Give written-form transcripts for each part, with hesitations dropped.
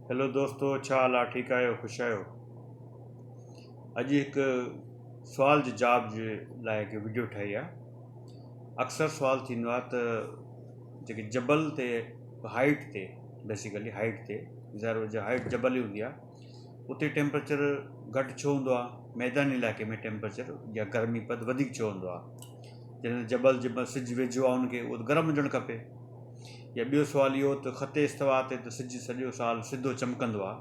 Hello दोस्तों, छा हाल आहे? ठीकु आहियो? ख़ुशि आहियो? अॼु हिकु सुवाल जे जवाब जे लाइ हिकु वीडियो ठाही आहे। अक्सर सुवाल थींदो आहे त जेके जबल ते हाइट ते बेसिकली हाइट ते ज़रूरु जो हाइट जबल ई हूंदी आहे, उते टेम्परेचर घटि छो हूंदो आहे? मैदानी इलाइक़े में टेम्परेचर या गर्मी पद वधीक छो हूंदो आहे? जॾहिं जबल जे सिज वेझो आहे उनखे उहो गर्म हुजणु खपे। या ॿियो सुवाल इहो त ख़ते इस्तवा ते त सिज सॼो साल सिधो चमकंदो आहे,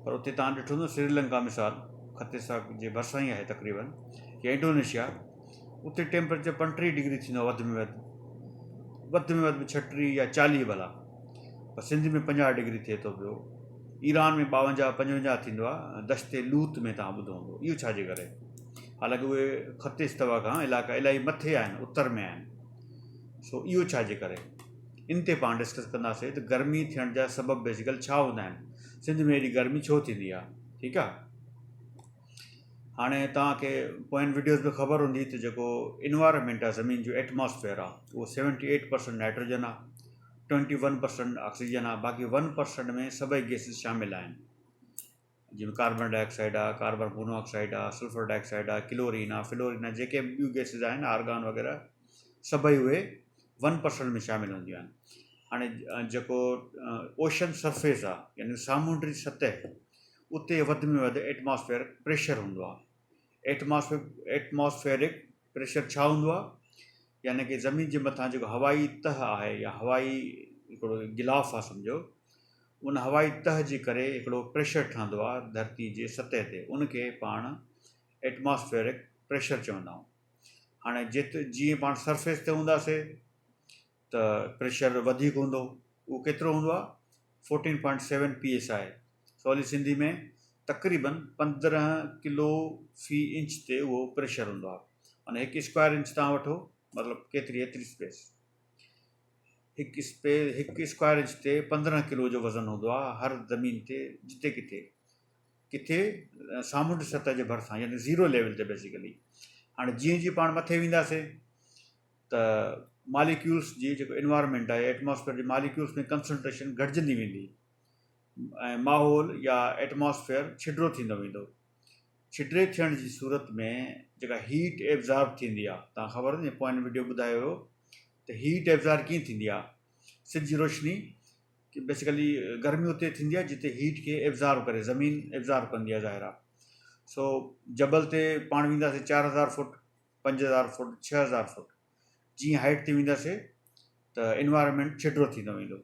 पर उते तव्हां ॾिठो हूंदो श्रीलंका मिसाल ख़ते सां जे भरिसां ई आहे तक़रीबन, या इंडोनेशिया, उते टेम्परेचर 35 डिग्री थींदो आहे वधि में वधि 36 या 40 भला, पर सिंध में 50 डिग्री थिए थो पियो। ईरान में 52-55 थींदो आहे। दश्ते लूत में तव्हां ॿुधो हूंदो। इहो छाजे करे? हालांकि उहे ख़ते इस्तवा खां इलाइक़ा इलाही मथे आहिनि, उत्तर में आहिनि। सो इहो छाजे करे? इन ते पाण डिस्कस कंदासीं त गर्मी थियण जा सबबु बेसिकल छा हूंदा आहिनि, सिंध में एॾी गर्मी छो थींदी आहे। ठीकु आहे, हाणे तव्हांखे पोयनि वीडियोज़ में ख़बर हूंदी त जेको इन्वायरमेंट आहे, ज़मीन जो एटमॉस्फेयर आहे, उहो 78% नाइट्रोजन आहे, 21% ऑक्सीजन आहे, बाक़ी 1% में सभई गैसिस शामिल आहिनि, जीअं कार्बन डाइऑक्साइड आहे, कार्बन मोनोऑक्साइड आहे, सल्फर डाइऑक्साइड आहे, क्लोरीन आहे, फ्लोरीन आहे, जेके ॿियूं गैसिस आहिनि, आर्गान वग़ैरह, सभई उहे 1% में शामिल हूंदियूं आहिनि। हाणे जेको ओशन सरफेस आहे, यानी सामुंडी सतह, उते वधि में वधि एटमॉस्फेयर प्रेशर हूंदो आहे। एटमॉस्फेरिक प्रेशर छा हूंदो आहे? यानी कि ज़मीन जे मथां जेको हवाई तह आहे या हवाई हिकिड़ो गिलाफ़ आहे सम्झो, उन हवाई तह जे करे हिकिड़ो प्रेशर ठहंदो आहे धरती जे सतह ते, उनखे पाण एटमॉस्फेरिक प्रेशर चवंदा आहियूं। हाणे जीअं पाण सरफेस ते हूंदासीं त प्रेशर वधीक हूंदो। उहो केतिरो हूंदो आहे? 14.7 PSI। सवली सिंधी में तक़रीबन 15 किलो फी इंच ते उहो प्रेशर हूंदो आहे। माना 1 स्क्वायर इंच तव्हां वठो, मतिलबु एतिरी स्पेस, 1 स्क्वायर इंच ते 15 किलो जो वज़न हूंदो आहे हर ज़मीन ते, जिते किथे सामुंडी सतह जे भरिसां, यानी ज़ीरो लेवल ते बेसिकली। हाणे जीअं जीअं पाण मथे वेंदासीं त मालिक्यूल्स जी जेको इन्वायरमेंट आहे, एटमॉस्फेयर जे मालिक्यूल्स में कंसंट्रेशन घटिजंदी वेंदी, ऐं माहौल या एटमॉस्फेयर छिडरो थींदो वेंदो। छिडरे थियण जी सूरत में जेका हीट एब्ज़ॉर्ब थींदी आहे, तव्हां ख़बर आहे न, पोइन वीडियो ॿुधायो हुयो त हीट एब्ज़ॉर्ब कीअं थींदी आहे। सिज जी रोशनी बेसिकली गर्मी उते थींदी आहे जिते हीट खे एब्ज़ॉर्ब करे, ज़मीन एब्ज़ॉर्ब कंदी आहे, ज़ाहिर आहे। सो जबल ते पाण वेंदासीं 4000 फुट, 5000 फुट, 6000 फुट, जीअं हाइट ते वेंदासीं त इन्वायरमेंट छिडरो थींदो वेंदो,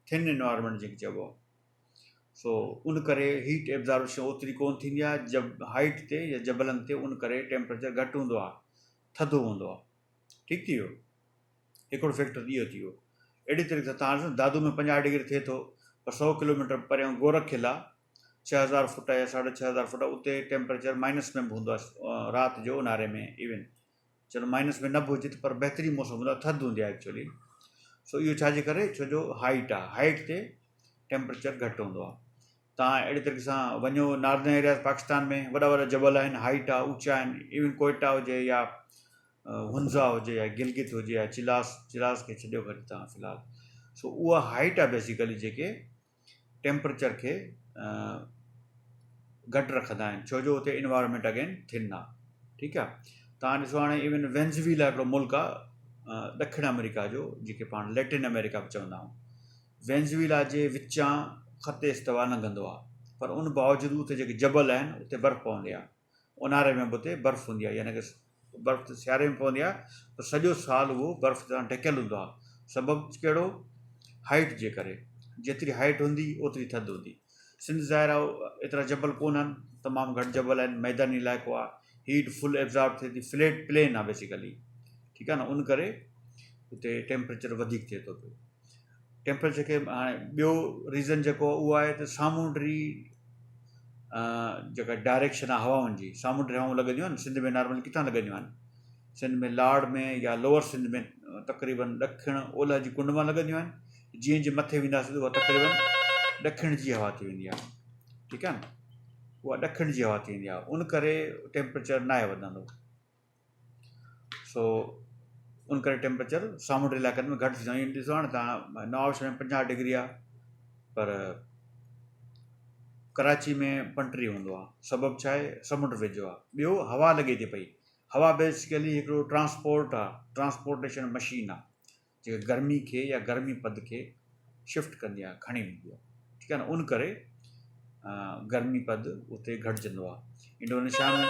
थिन इन्वायरमेंट जंहिंखे चइबो आहे। सो उन करे हीट एब्ज़ॉर्बेशन ओतिरी कोन थींदी आहे हाइट ते या जबलनि ते, उन करे टेम्परेचर घटि हूंदो आहे, थधो हूंदो आहे। ठीकु थी वियो, हिकिड़ो फैक्टर इहो थी वियो। अहिड़ी तरीक़े सां तव्हां ॾिसो दादू में 50 डिग्री थिए थो, पर 100 किलोमीटर परियां गोरखिल आहे, 6000 फुट या 6500 फुट, उते टेम्परेचर माइनस में बि हूंदो आहे राति जो, ऊन्हारे में इवन, चलो माइनस में न बि हुजे पर बहितरीनु मौसम हूंदो आहे, थधि हूंदी आहे एक्चुअली। सो इहो छाजे करे? छो जो हाइट आहे, हाइट ते टेम्परेचर घटि हूंदो आहे। तव्हां अहिड़ी तरीक़े सां वञो नॉर्दर्न एरिया पाकिस्तान में, वॾा वॾा जबल आहिनि, हाइट आहे, ऊचा आहिनि, इवन कोयटा हुजे या हुंज़ा हुजे या गिलगित हुजे या चिलास खे छॾियो खणी तव्हां फ़िलहाल। सो उहा हाइट आहे बेसिकली जेके टेम्परेचर खे घटि रखंदा आहिनि, छो जो हुते इन्वायरमेंट अगेन थिन आहे। ठीकु आहे, तव्हां ॾिसो हाणे इवन वेनेज़ुएला हिकिड़ो मुल्क आहे ॾखिण अमेरिका जो, जेके पाण लैटिन अमेरिका बि चवंदा आहियूं। वेनेज़ुएला जे विचां ख़ते इस्तवा लंघंदो आहे, पर उन बावजूदि उते जेके जबल आहिनि उते बर्फ़ु पवंदी आहे, ऊन्हारे में बि उते बर्फ़ु हूंदी आहे, यानी कि बर्फ़ु त सियारे में पवंदी आहे, पर सॼो साल उहो बर्फ़ सां ढकियल हूंदो आहे। सबबु कहिड़ो? हाइट जे करे, जेतिरी हाइट हूंदी ओतिरी थधि हूंदी। सिंध ज़ाहिर आहे एतिरा जबल कोन आहिनि, तमामु घटि जबल आहिनि, मैदानी इलाइक़ो आहे, हीट फुल एब्ज़ॉर्ब थिए थी, फ्लैट प्लेन आहे बेसिकली। ठीकु आहे न, उन करे उते टेम्परेचर वधीक थिए थो पियो। टेम्परेचर खे हाणे ॿियो रीज़न जेको उहो आहे त सामुंडी जेका डायरेक्शन आहे हवाउनि जी, सामुंडी हवाऊं लॻंदियूं आहिनि सिंध में, नॉर्मली किथां लॻंदियूं आहिनि? सिंध में लाड़ में या लोअर सिंध में तक़रीबन ॾखिण ओलह जी कुंड मां लॻंदियूं आहिनि। जीअं जीअं मथे वेंदासीं उहा तक़रीबन ॾखिण जी हवा थी वेंदी आहे। ठीकु आहे न, उहा ॾखिण जी हवा थी वेंदी आहे, उन करे टेम्परेचर न आहे वधंदो। सो उन करे टेम्परेचर सामुंडी इलाइक़नि में घटि थींदो आहे। ॾिसो हाणे तव्हां नवाबशहर में 50 डिग्री आहे, पर कराची में पंटीह हूंदो आहे, सबबु छा आहे, समुंड वेझो आहे। ॿियो हवा लॻे थी पई, हवा बेसिकली हिकिड़ो ट्रांसपोर्ट आहे, ट्रांसपोर्टेशन मशीन आहे जेका गर्मी खे या गर्मी पद खे शिफ्ट कंदी आहे, खणी वेंदी आहे, ठीकु आहे न। उन करे गर्मी पद उते घटिजंदो आहे। इंडोनेशिया में